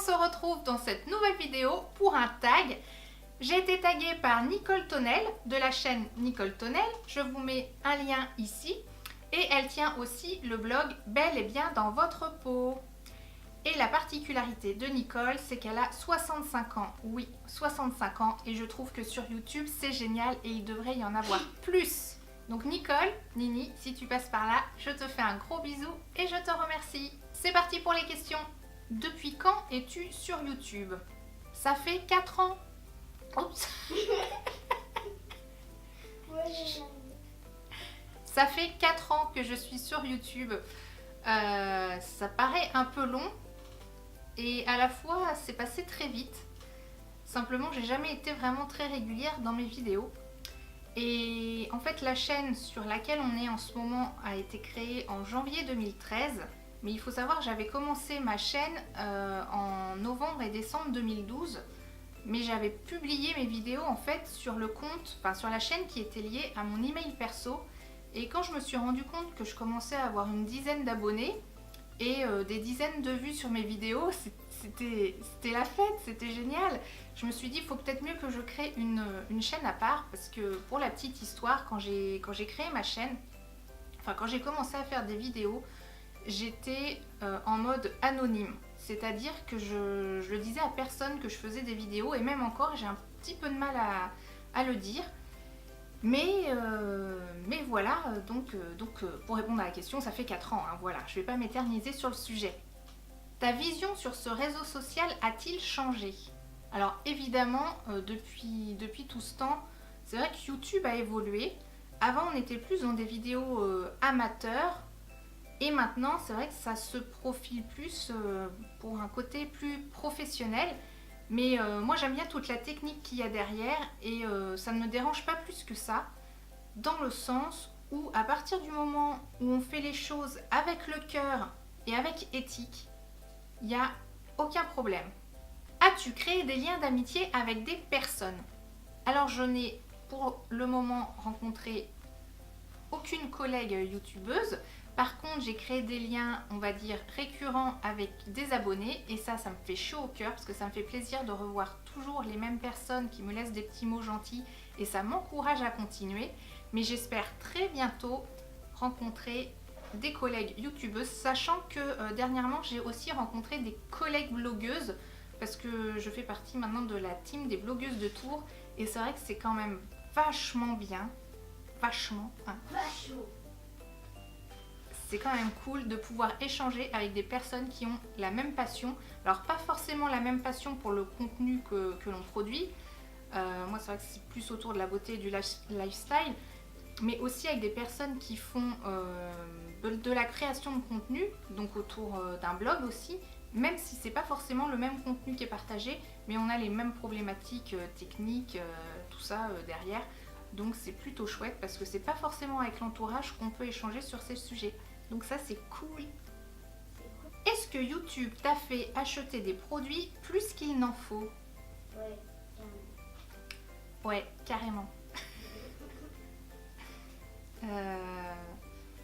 se retrouve dans cette nouvelle vidéo pour un tag. J'ai été taguée par Nicole Tonnel de la chaîne Nicole Tonnel. Je vous mets un lien ici. Et elle tient aussi le blog Bel et bien dans votre peau. Et la particularité de Nicole, c'est qu'elle a 65 ans. Oui, 65 ans. Et je trouve que sur YouTube, c'est génial et il devrait y en avoir plus. Donc Nicole, Nini, si tu passes par là, je te fais un gros bisou et je te remercie. C'est parti pour les questions. Depuis quand es-tu sur YouTube? Ça fait 4 ans. Oups. Ça fait 4 ans que je suis sur YouTube. Ça paraît un peu long et à la fois c'est passé très vite. Simplement, j'ai jamais été vraiment très régulière dans mes vidéos. Et en fait, la chaîne sur laquelle on est en ce moment a été créée en janvier 2013. Mais il faut savoir que j'avais commencé ma chaîne en novembre et décembre 2012. Mais j'avais publié mes vidéos en fait sur le compte, enfin sur la chaîne qui était liée à mon email perso. Et quand je me suis rendu compte que je commençais à avoir une dizaine d'abonnés et des dizaines de vues sur mes vidéos, c'était la fête, c'était génial. Je me suis dit, il faut peut-être mieux que je crée une chaîne à part, parce que pour la petite histoire, quand j'ai créé ma chaîne, enfin quand j'ai commencé à faire des vidéos, j'étais en mode anonyme. C'est-à-dire que je le disais à personne que je faisais des vidéos, et même encore, j'ai un petit peu de mal à le dire. Mais voilà, donc pour répondre à la question, ça fait 4 ans, hein, voilà, je ne vais pas m'éterniser sur le sujet. Ta vision sur ce réseau social a-t-il changé? Alors évidemment, depuis tout ce temps, c'est vrai que YouTube a évolué. Avant, on était plus dans des vidéos amateurs, et maintenant, c'est vrai que ça se profile plus pour un côté plus professionnel. Mais moi j'aime bien toute la technique qu'il y a derrière et ça ne me dérange pas plus que ça, dans le sens où à partir du moment où on fait les choses avec le cœur et avec éthique, il n'y a aucun problème. As-tu créé des liens d'amitié avec des personnes? Alors je n'ai pour le moment rencontré aucune collègue youtubeuse. Par contre, j'ai créé des liens, on va dire, récurrents avec des abonnés. Et ça me fait chaud au cœur parce que ça me fait plaisir de revoir toujours les mêmes personnes qui me laissent des petits mots gentils. Et ça m'encourage à continuer. Mais j'espère très bientôt rencontrer des collègues youtubeuses. Sachant que dernièrement, j'ai aussi rencontré des collègues blogueuses. Parce que je fais partie maintenant de la team des blogueuses de Tours. Et c'est vrai que c'est quand même vachement bien. Vachement. Hein. Vachement. C'est quand même cool de pouvoir échanger avec des personnes qui ont la même passion. Alors pas forcément la même passion pour le contenu que l'on produit. Moi c'est vrai que c'est plus autour de la beauté et du lifestyle. Mais aussi avec des personnes qui font de la création de contenu, donc autour d'un blog aussi. Même si c'est pas forcément le même contenu qui est partagé, mais on a les mêmes problématiques techniques, tout ça derrière. Donc c'est plutôt chouette parce que c'est pas forcément avec l'entourage qu'on peut échanger sur ces sujets. Donc ça c'est cool. Est-ce que YouTube t'a fait acheter des produits plus qu'il n'en faut? Ouais, Ouais, carrément.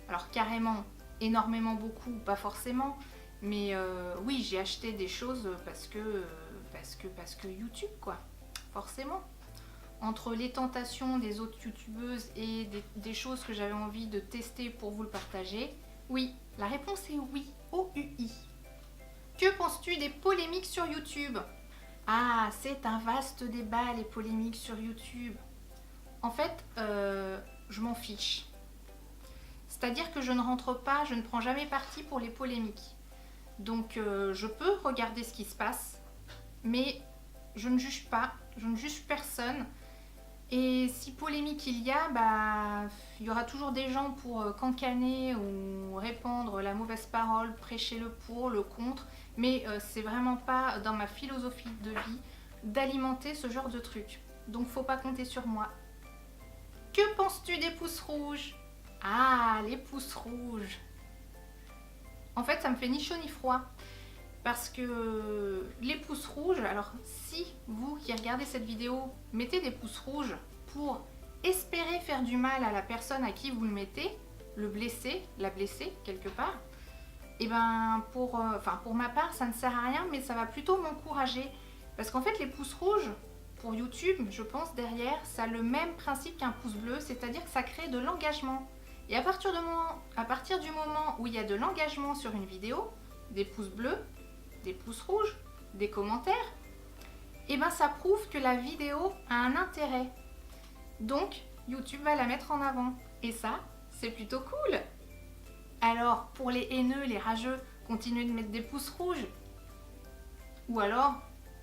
Alors carrément, énormément, beaucoup, pas forcément. Mais oui, j'ai acheté des choses parce que YouTube quoi, forcément. Entre les tentations des autres youtubeuses et des choses que j'avais envie de tester pour vous le partager, oui, la réponse est oui, OUI. Que penses-tu des polémiques sur YouTube? Ah, c'est un vaste débat, les polémiques sur YouTube. En fait, je m'en fiche. C'est-à-dire que je ne rentre pas, je ne prends jamais parti pour les polémiques. Donc je peux regarder ce qui se passe, mais je ne juge pas, je ne juge personne. Et si polémique il y a, il y aura toujours des gens pour cancaner ou répandre la mauvaise parole, prêcher le pour, le contre. Mais c'est vraiment pas dans ma philosophie de vie d'alimenter ce genre de trucs. Donc faut pas compter sur moi. Que penses-tu des pouces rouges? Ah, les pouces rouges. En fait, ça me fait ni chaud ni froid. Parce que les pouces rouges, alors si vous qui regardez cette vidéo mettez des pouces rouges pour espérer faire du mal à la personne à qui vous le mettez, le blesser, la blesser quelque part, Et ben pour ma part, ça ne sert à rien, mais ça va plutôt m'encourager. Parce qu'en fait, les pouces rouges, pour YouTube, je pense derrière, ça a le même principe qu'un pouce bleu, c'est-à-dire que ça crée de l'engagement. Et à partir du moment où il y a de l'engagement sur une vidéo, des pouces bleus, des pouces rouges, des commentaires, et ben ça prouve que la vidéo a un intérêt. Donc, YouTube va la mettre en avant. Et ça, c'est plutôt cool. Alors, pour les haineux, les rageux, continuez de mettre des pouces rouges. Ou alors,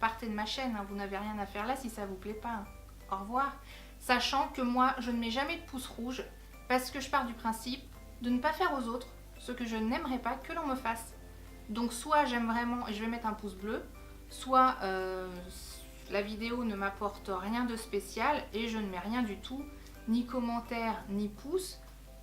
partez de ma chaîne, hein, vous n'avez rien à faire là si ça vous plaît pas. Hein. Au revoir. Sachant que moi, je ne mets jamais de pouces rouges parce que je pars du principe de ne pas faire aux autres ce que je n'aimerais pas que l'on me fasse. Donc soit j'aime vraiment et je vais mettre un pouce bleu, soit la vidéo ne m'apporte rien de spécial et je ne mets rien du tout, ni commentaire, ni pouce,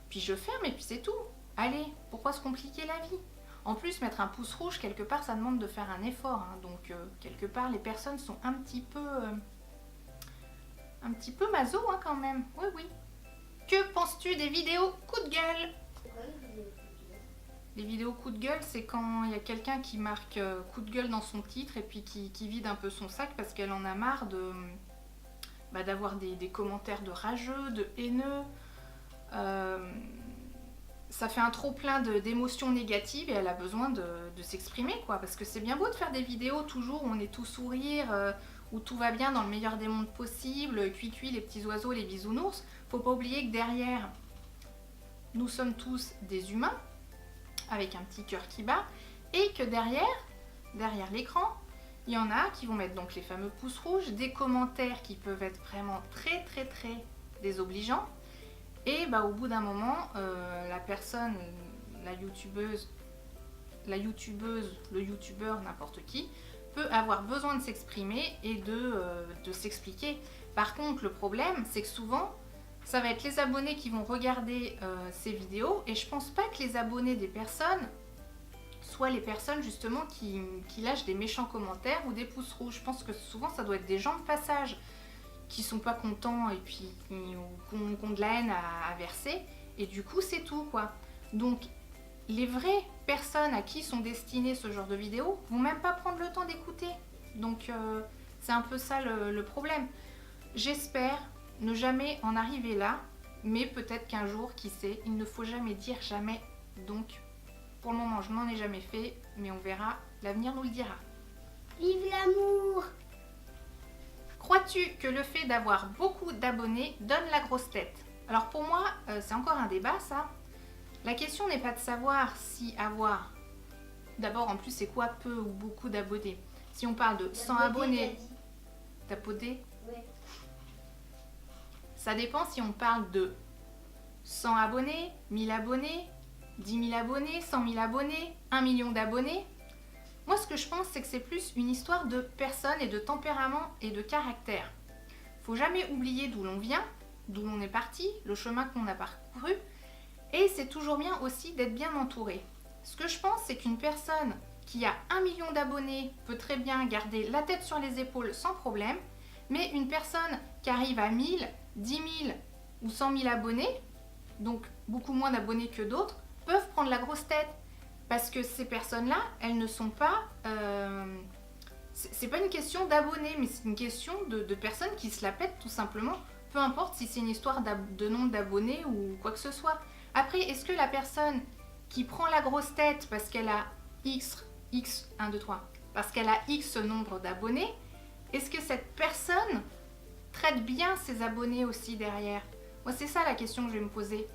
puis je ferme et puis c'est tout. Allez, pourquoi se compliquer la vie? En plus, mettre un pouce rouge, quelque part, ça demande de faire un effort. Hein, donc, quelque part, les personnes sont un petit peu maso hein, quand même. Oui, oui. Que penses-tu des vidéos coup de gueule? Les vidéos coup de gueule, c'est quand il y a quelqu'un qui marque coup de gueule dans son titre et puis qui vide un peu son sac parce qu'elle en a marre d'avoir des commentaires de rageux, de haineux. Ça fait un trop plein d'émotions négatives et elle a besoin de s'exprimer quoi. Parce que c'est bien beau de faire des vidéos toujours où on est tout sourire, où tout va bien dans le meilleur des mondes possible, cuit les petits oiseaux, les bisounours. Faut pas oublier que derrière, nous sommes tous des humains avec un petit cœur qui bat et que derrière l'écran, il y en a qui vont mettre donc les fameux pouces rouges, des commentaires qui peuvent être vraiment très très très désobligeants. Et bah, au bout d'un moment, la personne, la youtubeuse, le youtubeur, n'importe qui, peut avoir besoin de s'exprimer et de s'expliquer. Par contre, le problème, c'est que souvent, ça va être les abonnés qui vont regarder ces vidéos et je pense pas que les abonnés des personnes soient les personnes justement qui lâchent des méchants commentaires ou des pouces rouges. Je pense que souvent, ça doit être des gens de passage qui sont pas contents et puis qui ont de la haine à verser et du coup c'est tout quoi. Donc les vraies personnes à qui sont destinées ce genre de vidéos vont même pas prendre le temps d'écouter. Donc c'est un peu ça le problème. J'espère ne jamais en arriver là, mais peut-être qu'un jour, qui sait, il ne faut jamais dire jamais. Donc pour le moment je n'en ai jamais fait, mais on verra, l'avenir nous le dira. Vive l'amour! Crois-tu que le fait d'avoir beaucoup d'abonnés donne la grosse tête? Alors pour moi, c'est encore un débat ça. La question n'est pas de savoir si avoir... D'abord, en plus, c'est quoi peu ou beaucoup d'abonnés? Si on parle de 100 abonnés... T'as podé? Ouais. Ça dépend si on parle de 100 abonnés, 1000 abonnés, 10 000 abonnés, 100 000 abonnés, 1 million d'abonnés. Moi, ce que je pense, c'est que c'est plus une histoire de personne et de tempérament et de caractère. Faut jamais oublier d'où l'on vient, d'où l'on est parti, le chemin qu'on a parcouru. Et c'est toujours bien aussi d'être bien entouré. Ce que je pense, c'est qu'une personne qui a 1 million d'abonnés peut très bien garder la tête sur les épaules sans problème. Mais une personne qui arrive à 1000, 10 000 ou 100 000 abonnés, donc beaucoup moins d'abonnés que d'autres, peuvent prendre la grosse tête. Parce que ces personnes-là, elles ne sont pas... c'est pas une question d'abonnés, mais c'est une question de personnes qui se la pètent tout simplement. Peu importe si c'est une histoire de nombre d'abonnés ou quoi que ce soit. Après, est-ce que la personne qui prend la grosse tête parce qu'elle a parce qu'elle a X nombre d'abonnés, est-ce que cette personne traite bien ses abonnés aussi derrière? Moi, c'est ça la question que je vais me poser.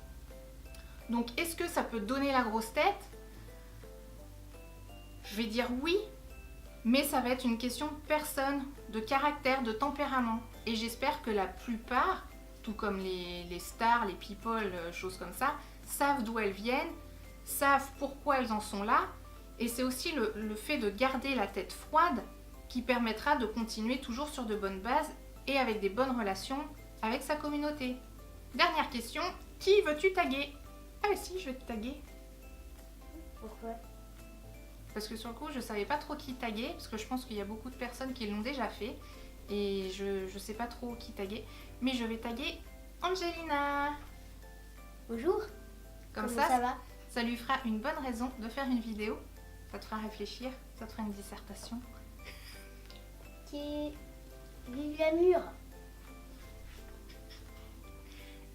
Donc, est-ce que ça peut donner la grosse tête? Je vais dire oui, mais ça va être une question de personne, de caractère, de tempérament. Et j'espère que la plupart, tout comme les stars, les people, choses comme ça, savent d'où elles viennent, savent pourquoi elles en sont là. Et c'est aussi le fait de garder la tête froide qui permettra de continuer toujours sur de bonnes bases et avec des bonnes relations avec sa communauté. Dernière question, qui veux-tu taguer? Ah si, je vais te taguer. Pourquoi? Parce que sur le coup, je savais pas trop qui taguer, parce que je pense qu'il y a beaucoup de personnes qui l'ont déjà fait. Et je sais pas trop qui taguer. Mais je vais taguer Angelina. Bonjour. Comme Comment ça va? ça lui fera une bonne raison de faire une vidéo. Ça te fera réfléchir, ça te fera une dissertation. Vive l'amour.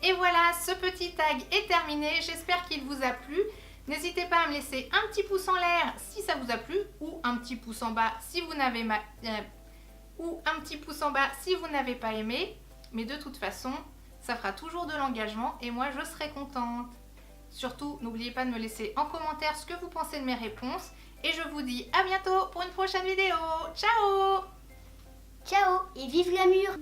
Et voilà, ce petit tag est terminé. J'espère qu'il vous a plu. N'hésitez pas à me laisser un petit pouce en l'air si ça vous a plu ou un petit pouce en bas si vous n'avez pas aimé. Mais de toute façon, ça fera toujours de l'engagement et moi je serai contente. Surtout, n'oubliez pas de me laisser en commentaire ce que vous pensez de mes réponses. Et je vous dis à bientôt pour une prochaine vidéo. Ciao! Ciao et vive l'amour.